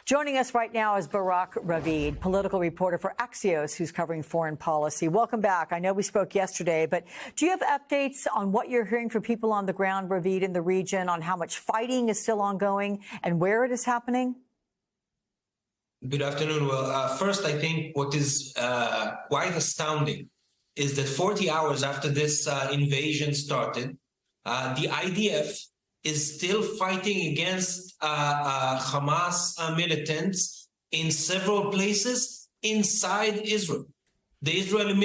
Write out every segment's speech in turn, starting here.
Joining us right now is Barak Ravid, political reporter for Axios, who's covering foreign policy. Welcome back. I know we spoke yesterday, but do you have updates on what you're hearing from people on the ground, Ravid, in the region, on how much fighting is still ongoing and where it is happening? Good afternoon. Well, first, I think what is quite astounding is that 40 hours after this invasion started, the IDF is still fighting against Hamas militants in several places inside Israel. The Israeli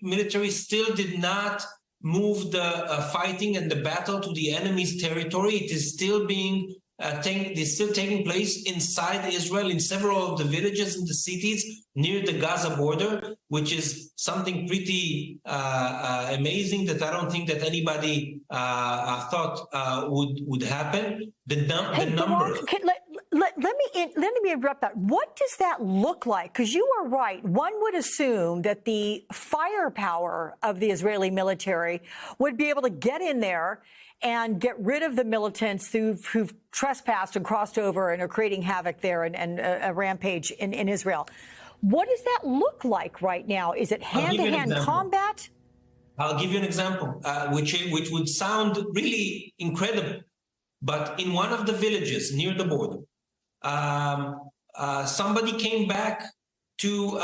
military still did not move the fighting and the battle to the enemy's territory. It is still being taking place inside Israel in several of the villages and the cities near the Gaza border, which is something pretty amazing that I don't think that anybody thought would happen. The numbers. Let me interrupt that. What does that look like? Because you are right. One would assume that the firepower of the Israeli military would be able to get in there and get rid of the militants who've trespassed and crossed over and are creating havoc there and a rampage in Israel. What does that look like right now? Is it hand-to-hand combat? I'll give you an example, which would sound really incredible. But in one of the villages near the border, somebody came back to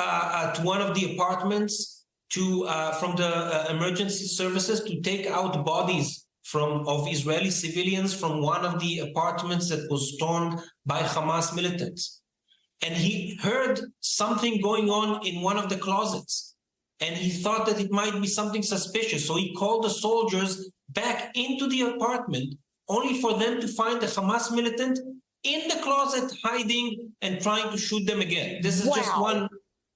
one of the apartments from the emergency services to take out bodies of Israeli civilians from one of the apartments that was stormed by Hamas militants. And he heard something going on in one of the closets. And he thought that it might be something suspicious. So he called the soldiers back into the apartment, only for them to find the Hamas militant in the closet hiding and trying to shoot them again. This is just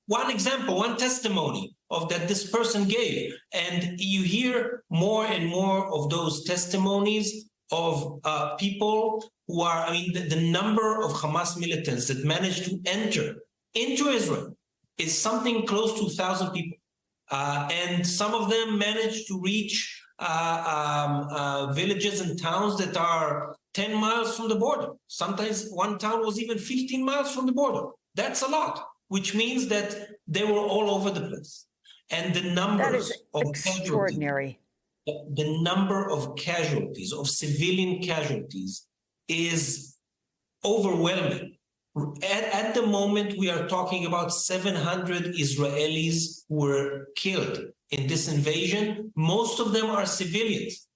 one example, one testimony of that this person gave. And you hear more and more of those testimonies of people who are, the number of Hamas militants that managed to enter into Israel is something close to 1,000 people. And some of them managed to reach villages and towns that are 10 miles from the border. Sometimes one town was even 15 miles from the border. That's a lot, which means that they were all over the place. And the numbers of extraordinary. The number of casualties, of civilian casualties, is overwhelming. At the moment, we are talking about 700 Israelis who were killed in this invasion. Most of them are civilians.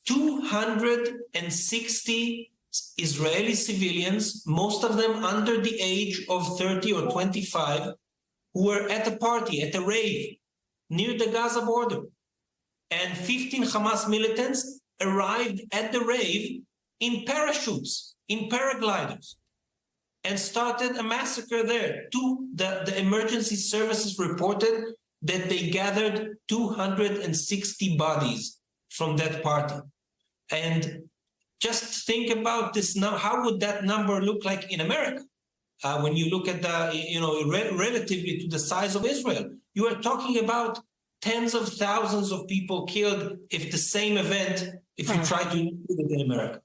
260 Israeli civilians, most of them under the age of 30 or 25, who were at a party, at a rave, near the Gaza border. And 15 Hamas militants arrived at the rave in parachutes, in paragliders, and started a massacre there. The emergency services reported that they gathered 260 bodies from that party. And just think about this now. How would that number look like in America? When you look at relatively to the size of Israel, you are talking about tens of thousands of people killed if the same event, if you try to do it in America.